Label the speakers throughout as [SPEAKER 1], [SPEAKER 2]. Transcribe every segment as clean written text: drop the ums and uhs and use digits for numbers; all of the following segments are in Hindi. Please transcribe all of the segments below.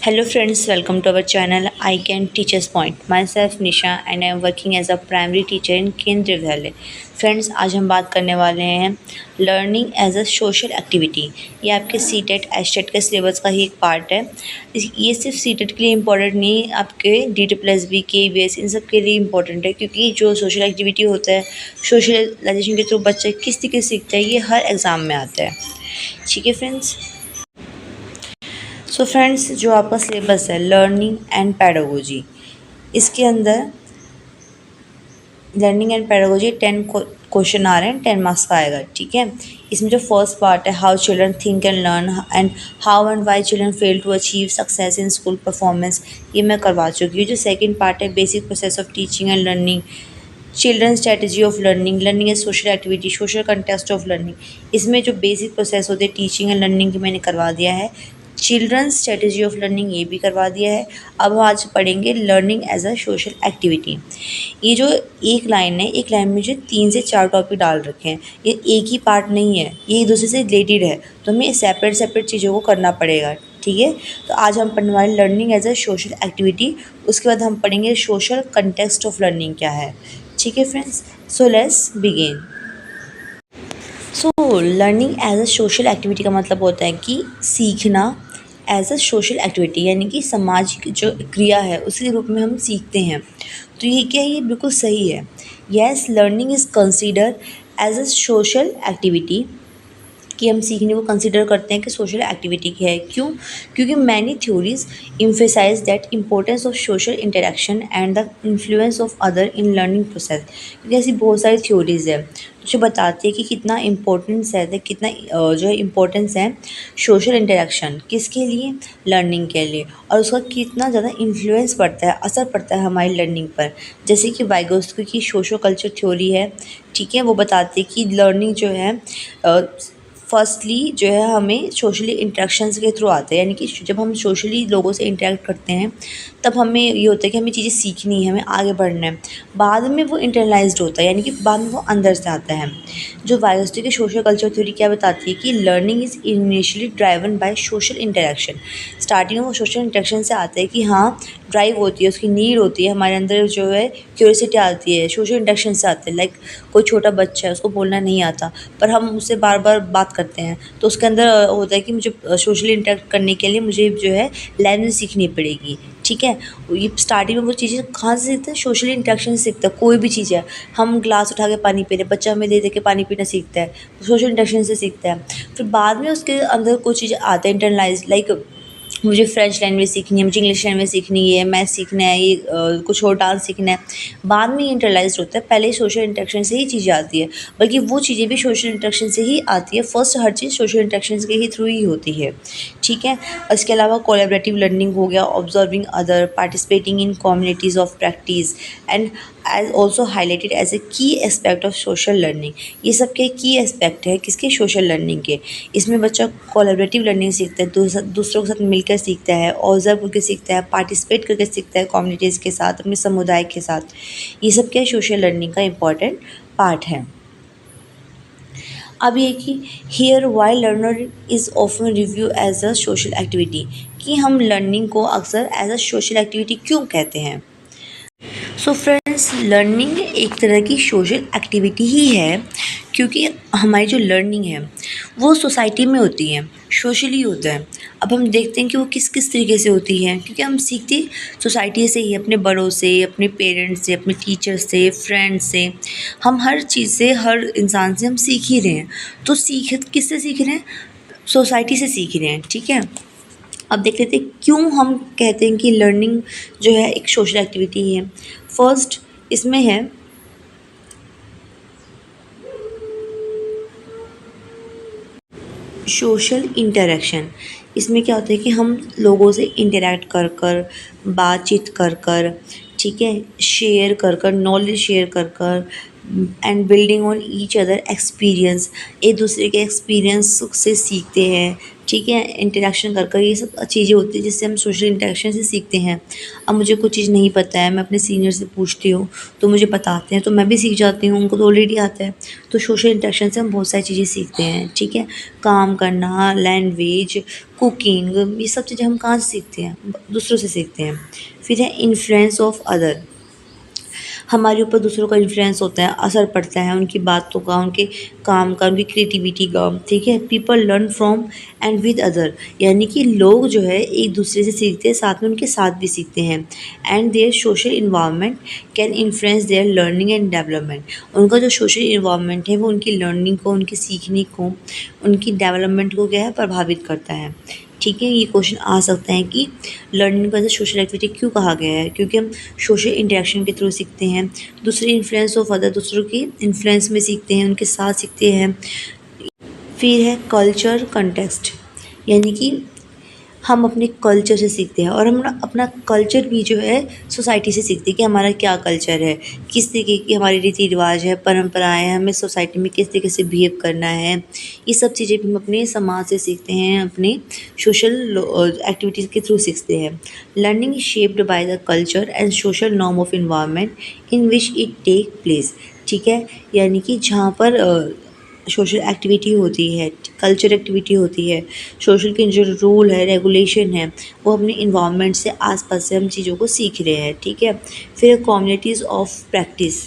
[SPEAKER 1] Hello friends, welcome to our channel I Can Teachers Point. Myself Nisha and I am working as a primary teacher in केंद्रीय विद्यालय। फ्रेंड्स, आज हम बात करने वाले हैं learning as a social activity. ये आपके सीटेट एस्टेट के सिलेबस का ही एक पार्ट है। ये सिर्फ सीटेट के लिए इम्पोर्टेंट नहीं, आपके DT+B KBS इन सब के लिए इम्पोर्टेंट है, क्योंकि जो सोशल एक्टिविटी होता है, सोशलाइजेशन के थ्रू बच्चे किस तरीके से सीखता है, ये हर एग्ज़ाम में आता है। ठीक है फ्रेंड्स। सो फ्रेंड्स, जो आपका सिलेबस है लर्निंग एंड पैडागोजी, इसके अंदर लर्निंग एंड पैडागोजी 10 क्वेश्चन आ रहे हैं, 10 मार्क्स का आएगा। ठीक है। इसमें जो फर्स्ट पार्ट है how children think and learn and how and why children fail to achieve success in school performance, ये मैं करवा चुकी हूँ। जो सेकंड पार्ट है basic process of teaching and learning, children strategy of learning, learning as social activity, social context of learning, इसमें जो बेसिक प्रोसेस होते हैं टीचिंग एंड लर्निंग की मैंने करवा दिया है। चिल्ड्रन स्ट्रेटजी ऑफ लर्निंग ये भी करवा दिया है। अब हम आज पढ़ेंगे learning as a social activity. ये जो एक लाइन है, एक लाइन में जो 3 से 4 टॉपिक डाल रखे हैं, ये एक ही पार्ट नहीं है, ये एक दूसरे से रिलेटेड है, तो हमें सेपरेट चीज़ों को करना पड़ेगा। ठीक है। तो आज हम पढ़ने वाले learning as a social activity, उसके बाद हम पढ़ेंगे सोशल कंटेक्स्ट ऑफ लर्निंग क्या है। ठीक है friends, so let's begin. So learning as a social activity का मतलब होता है कि सीखना एज अ सोशल एक्टिविटी, यानी कि सामाजिक जो क्रिया है उसके रूप में हम सीखते हैं। तो ये क्या है, ये बिल्कुल सही है। Yes, learning is consider as a social activity, कि हम सीखने को कंसिडर करते हैं कि सोशल एक्टिविटी क्या है। क्यों? क्योंकि many theories emphasise that importance of social interaction and the influence of other in learning process. क्योंकि ऐसी बहुत सारी थ्योरीज है जो बताती है कि कितना इम्पोर्टेंस है, कितना जो है इम्पोर्टेंस है सोशल इंटरेक्शन किसके लिए, लर्निंग के लिए, और उसका कितना ज़्यादा इन्फ्लुएंस पड़ता है, असर पड़ता है हमारी लर्निंग पर। जैसे कि वाइगोत्स्की की सोशल कल्चर थ्योरी है। ठीक है। वो बताती है कि लर्निंग जो है फर्स्टली जो है हमें सोशली इंटरेक्शंस के थ्रू आते हैं, यानी कि जब हम सोशली लोगों से इंटरेक्ट करते हैं तब हमें ये होता है कि हमें चीज़ें सीखनी है, हमें आगे बढ़ना है। बाद में वो इंटरनलाइज्ड होता है, यानी कि बाद में वो अंदर से आता है। जो वाइगोत्स्की की सोशल कल्चर थ्योरी क्या बताती है कि learning is initially driven by social interaction. Starting में वो सोशल इंटरेक्शन से आता है कि हाँ, ड्राइव होती है, उसकी नीड होती है, हमारे अंदर जो है क्यूरियोसिटी आती है, सोशल इंटरेक्शन से आते हैं। लाइक कोई छोटा बच्चा है, उसको बोलना नहीं आता, पर हम उससे बार बार बात करते हैं, तो उसके अंदर होता है कि मुझे सोशली इंटरेक्ट करने के लिए मुझे जो है लैंग्वेज सीखनी पड़ेगी। ठीक है। ये स्टार्टिंग में वो चीज़ें कहाँ से सीखते हैं, सोशली इंटरेक्शन से सीखता है। कोई भी चीज़ है, हम ग्लास उठा के पानी पी रहे हैं, बच्चा हमें दे दे के पानी पीना सीखता है, सोशल इंटरेक्शन से सीखता है। फिर बाद में उसके अंदर कुछ चीज़ें आते हैं इंटरनलाइज, लाइक मुझे फ्रेंच लैंग्वेज सीखनी है, मुझे इंग्लिश लैंग्वेज सीखनी है, मैथ सीखना है, ये कुछ और डांस सीखना है। बाद में ये इंटरलाइज्ड होता है, पहले सोशल इंटरेक्शन से ही चीज़ें आती है, बल्कि वो चीज़ें भी सोशल इंटरेक्शन से ही आती है। फर्स्ट हर चीज़ सोशल इंटरेक्शन के ही थ्रू ही होती है। ठीक है। इसके अलावा कोलैबोरेटिव लर्निंग हो गया, observing other, participating in communities of practice and as also highlighted as a key aspect of social learning. ये सब के की एस्पेक्ट है किसके, सोशल लर्निंग के। इसमें बच्चा कोलैबोरेटिव लर्निंग सीखता है, दूसरों के साथ मिलकर सीखता है, ऑब्जर्व करके सीखता है, पार्टिसिपेट करके सीखता है कम्युनिटीज़ के साथ, अपने समुदाय के साथ। ये सब क्या सोशल लर्निंग का इम्पॉर्टेंट पार्ट है। अब ये कि here why learner is often review as a social activity, कि हम लर्निंग को अक्सर एज अ सोशल एक्टिविटी क्यों कहते हैं। सो फ्रेंड्स, लर्निंग एक तरह की सोशल एक्टिविटी ही है, क्योंकि हमारी जो लर्निंग है वो सोसाइटी में होती है, सोशली होता है। अब हम देखते हैं कि वो किस किस तरीके से होती है, क्योंकि हम सीखते सोसाइटी से ही, अपने बड़ों से, अपने पेरेंट्स से, अपने टीचर्स से, फ्रेंड्स से, हम हर चीज़ से, हर इंसान से हम सीख ही रहे हैं। तो किससे सीख रहे हैं, सोसाइटी से सीख रहे हैं। ठीक है। अब देख लेते हैं क्यों हम कहते हैं कि लर्निंग जो है एक सोशल एक्टिविटी है। फर्स्ट इसमें है सोशल इंटरेक्शन। इसमें क्या होता है कि हम लोगों से इंटरेक्ट कर कर, बातचीत कर कर, ठीक है, शेयर कर कर, नॉलेज शेयर कर कर, and building on each other experience, एक दूसरे के एक्सपीरियंस से सीखते हैं, ठीक है। इंटरेक्शन कर कर ये सब चीज़ें होती हैं जिससे हम सोशल इंटरेक्शन से सीखते हैं। अब मुझे कुछ चीज़ नहीं पता है, मैं अपने सीनियर से पूछती हूँ तो मुझे बताते हैं, तो मैं भी सीख जाती हूँ, उनको तो ऑलरेडी आता है। तो सोशल इंटरेक्शन से हम बहुत सारी चीज़ें सीखते हैं, ठीक है। काम करना, लैंग्वेज, कुकिंग, ये सब चीज़ें हम कहाँ से सीखते हैं? दूसरों से सीखते हैं। फिर है इन्फ्लुएंस ऑफ अदर, हमारे ऊपर दूसरों का इन्फ्लुएंस होता है, असर पड़ता है उनकी बातों का, उनके काम का, उनकी क्रिएटिविटी का, ठीक है। People learn from and with other, यानी कि लोग जो है एक दूसरे से सीखते हैं, साथ में उनके साथ भी सीखते हैं। And their social environment can influence there learning and development, उनका जो सोशल इन्वायरमेंट है वो उनकी लर्निंग को, उनकी सीखने को, उनकी डेवलपमेंट को क्या है, प्रभावित करता है, ठीक है। ये क्वेश्चन आ सकता है कि लर्निंग को एज ए सोशल एक्टिविटी क्यों कहा गया है? क्योंकि हम सोशल इंटरेक्शन के थ्रू सीखते हैं, दूसरे इन्फ्लुएंस ऑफ अदर, दूसरों की इन्फ्लुएंस में सीखते हैं, उनके साथ सीखते हैं। फिर है कल्चर कंटेक्स्ट, यानी कि हम अपने कल्चर से सीखते हैं, और हम ना अपना कल्चर भी जो है सोसाइटी से सीखते हैं कि हमारा क्या कल्चर है, किस तरीके की हमारी रीति रिवाज है, परंपराएं हैं, हमें सोसाइटी में किस तरीके से बिहेव करना है। ये सब चीज़ें भी हम अपने समाज से सीखते हैं, अपने सोशल एक्टिविटीज़ के थ्रू सीखते हैं। Learning is shaped by the culture and social norm of environment in which it take place, ठीक है। यानी कि जहाँ पर सोशल एक्टिविटी होती है, कल्चर एक्टिविटी होती है, सोशल के जो रूल है, रेगुलेशन है, वो अपने इन्वायरमेंट से, आसपास से हम चीज़ों को सीख रहे हैं, ठीक है। फिर कम्युनिटीज़ ऑफ प्रैक्टिस,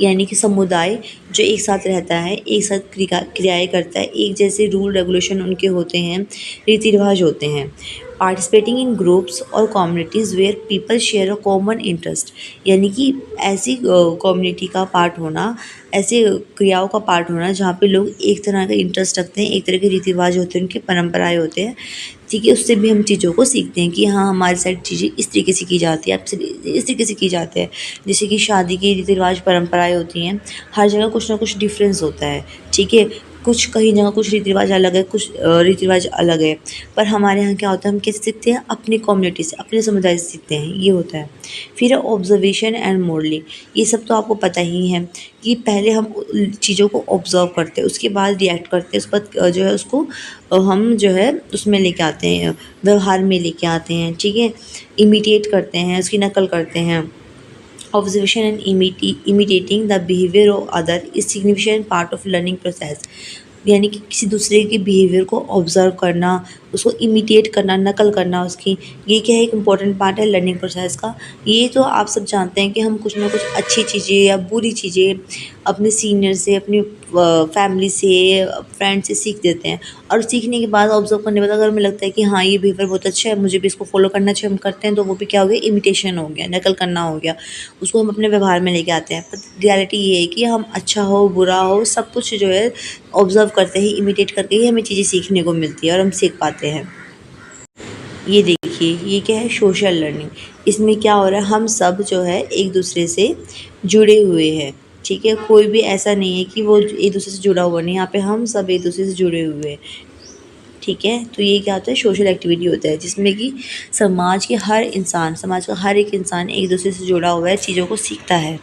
[SPEAKER 1] यानी कि समुदाय जो एक साथ रहता है, एक साथ क्रियाएँ करता है, एक जैसे रूल रेगुलेशन उनके होते हैं, रीति रिवाज होते हैं। पार्टिसिपेटिंग इन ग्रुप्स और communities where people share a common interest, यानी कि ऐसी कम्युनिटी का पार्ट होना, ऐसे क्रियाओं का पार्ट होना जहाँ पे लोग एक तरह का इंटरेस्ट रखते हैं, एक तरह के रीति रिवाज होते हैं, उनकी परंपराएं होते हैं, ठीक है। उससे भी हम चीज़ों को सीखते हैं कि हाँ, हमारी साइड चीज़ें इस तरीके से की जाती है, आपसे इस तरीके से की जाती है। जैसे कि शादी की रीति रिवाज परंपराएं होती हैं, हर जगह कुछ ना कुछ डिफरेंस होता है, ठीक है। कुछ कहीं जगह कुछ रीति रिवाज अलग है, कुछ रीति रिवाज अलग है, पर हमारे यहाँ क्या होता है, हम कैसे सीखते हैं? अपनी कम्युनिटी से, अपने समुदाय से सीखते हैं, ये होता है। फिर ऑब्जर्वेशन एंड मॉडलिंग, ये सब तो आपको पता ही है कि पहले हम चीज़ों को ऑब्ज़र्व करते हैं, उसके बाद रिएक्ट करते हैं, उस पर जो है उसको हम जो है उसमें लेके आते हैं, व्यवहार में लेके आते हैं, ठीक है। इमिटेट करते हैं, उसकी नकल करते हैं। Observation and imitating the behaviour of other is significant part of learning process, यानी कि किसी दूसरे के बिहेवियर को ऑब्ज़र्व करना, उसको इमिटेट करना, नकल करना उसकी, ये क्या है, एक इम्पॉर्टेंट पार्ट है लर्निंग प्रोसेस का। ये तो आप सब जानते हैं कि हम कुछ ना कुछ अच्छी चीज़ें या बुरी चीज़ें अपने सीनियर से, अपनी फैमिली से, फ्रेंड से सीख देते हैं, और सीखने के बाद, ऑब्ज़र्व करने के बाद अगर हमें लगता है कि हाँ, ये बिहेवियर बहुत अच्छा है, मुझे भी इसको फॉलो करना चाहिए, हम करते हैं, तो वो भी क्या हो गया, इमिटेशन हो गया, नकल करना हो गया, उसको हम अपने व्यवहार में लेके आते हैं। पर रियलिटी ये है कि हम अच्छा हो, बुरा हो, सब कुछ जो है ऑब्ज़र्व करते ही, इमिटेट करके ही हमें चीज़ें सीखने को मिलती है और हम सीख पाते हैं। ये देखिए, ये क्या है, सोशल लर्निंग। इसमें क्या हो रहा है, हम सब जो है एक दूसरे से जुड़े हुए हैं, ठीक है। कोई भी ऐसा नहीं है कि वो एक दूसरे से जुड़ा हुआ नहीं, यहाँ पे हम सब एक दूसरे से जुड़े हुए हैं, ठीक है। तो ये क्या होता है, सोशल एक्टिविटी होता है जिसमें कि समाज के हर इंसान, समाज का हर एक इंसान एक दूसरे से जुड़ा हुआ है, चीज़ों को सीखता है।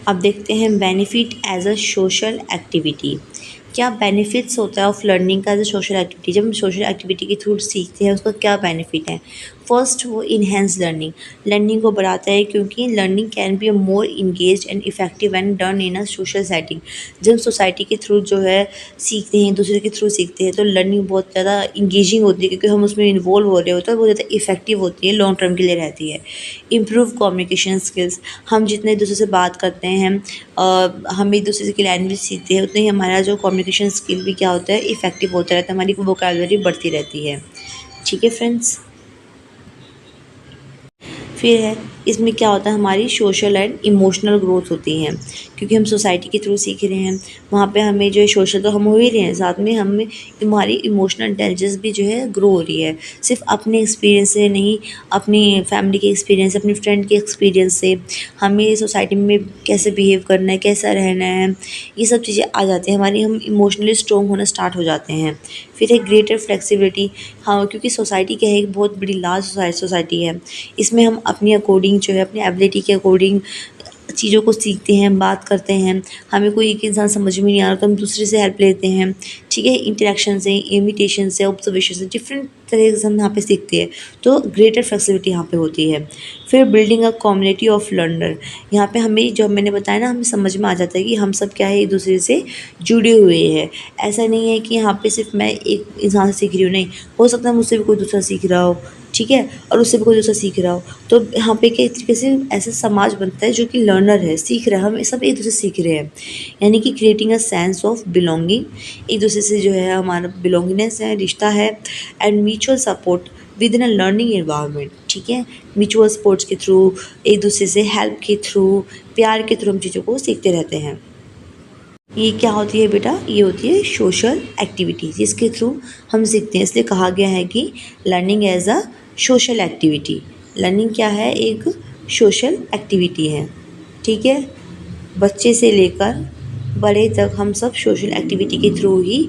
[SPEAKER 1] अब देखते हैं benefit as a social activity, क्या बेनिफिट्स होता है ऑफ लर्निंग का एज अ सोशल एक्टिविटी। जब हम सोशल एक्टिविटी के थ्रू सीखते हैं, उसका क्या बेनिफिट है? फर्स्ट, वो इन्हेंस लर्निंग, लर्निंग को बढ़ाता है, क्योंकि learning can be a more engage and effective and done in a social setting. जब हम सोसाइटी के थ्रू जो है सीखते हैं, दूसरे के थ्रू सीखते हैं, तो लर्निंग बहुत ज़्यादा इंगेजिंग होती है, क्योंकि हम उसमें इन्वॉल्व हो रहे होते हैं, बहुत ज़्यादा इफेक्टिव होती है, लॉन्ग टर्म के लिए रहती है। इम्प्रूव कम्युनिकेशन स्किल्स, हम जितने एक दूसरे से बात करते हैं, हम एक दूसरे की लैंग्वेज सीखते हैं, उतने ही हमारा जो कम्युनिकेशन स्किल भी क्या होता है, इफेक्टिव होता रहता है, हमारी वोकैबुलरी बढ़ती रहती है, ठीक है फ्रेंड्स। फिर है, इसमें क्या होता है, हमारी सोशल एंड इमोशनल ग्रोथ होती है, क्योंकि हम सोसाइटी के थ्रू सीख रहे हैं, वहाँ पे हमें जो है सोशल तो हम हो ही रहे हैं, साथ में हमें हमारी इमोशनल इंटेलिजेंस भी जो है ग्रो हो रही है, सिर्फ अपने एक्सपीरियंस से नहीं, अपनी फैमिली के एक्सपीरियंस से, अपनी फ्रेंड के एक्सपीरियंस से, हमें सोसाइटी में कैसे बिहेव करना है, कैसा रहना है, ये सब चीज़ें आ जाती हैं हमारी, हम इमोशनली स्ट्रॉन्ग होना स्टार्ट हो जाते हैं। फिर है ग्रेटर फ्लेक्सिबिलिटी, हाँ, क्योंकि सोसाइटी क्या है, एक बहुत बड़ी लार्ज सोसाइटी है, इसमें हम अपनी अकॉर्डिंग जो है, अपनी एबिलिटी के अकॉर्डिंग चीज़ों को सीखते हैं, बात करते हैं, हमें कोई एक इंसान समझ में नहीं आ रहा तो हम दूसरे से हेल्प लेते हैं, ठीक है। इंटरेक्शन से, इमिटेशन से, ऑब्जर्वेशन से, डिफरेंट तरीके से हम यहाँ पे सीखते हैं, तो ग्रेटर फ्लेक्सिबिलिटी यहाँ पे होती है। फिर building a community of learner, यहाँ पे हमें जो मैंने बताया ना, हमें समझ में आ जाता है कि हम सब क्या है, एक दूसरे से जुड़े हुए हैं। ऐसा नहीं है कि यहाँ पे सिर्फ मैं एक इंसान से सीख रही हूँ, नहीं, हो सकता है मुझसे भी कोई दूसरा सीख रहा हो, ठीक है, और उससे भी कोई दूसरा सीख रहा हो। तो यहाँ पे एक तरीके से ऐसा समाज बनता है जो कि लर्नर है, सीख रहा है, हम सब एक दूसरे से सीख रहे हैं, यानी कि creating a sense of belonging. एक दूसरे से जो है हमारा बिलोंगिंगनेस है, रिश्ता है, and mutual support with in a learning environment, ठीक है। म्यूचुअल सपोर्ट्स के थ्रू, एक दूसरे से हेल्प के थ्रू, प्यार के थ्रू हम चीज़ों को सीखते रहते हैं। ये क्या होती है बेटा, ये होती है सोशल एक्टिविटी, जिसके थ्रू हम सीखते हैं। इसलिए कहा गया है कि learning as a social activity. Learning क्या है, एक सोशल एक्टिविटी है, ठीक है। बच्चे से लेकर बड़े तक हम सब सोशल एक्टिविटी के थ्रू ही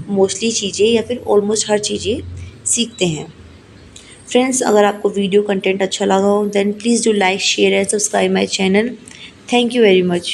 [SPEAKER 1] मोस्टली चीज़ें या फिर ऑलमोस्ट हर चीज़ें सीखते हैं। फ्रेंड्स, अगर आपको वीडियो कंटेंट अच्छा लगा हो then please do like, share and subscribe my channel. Thank you very much.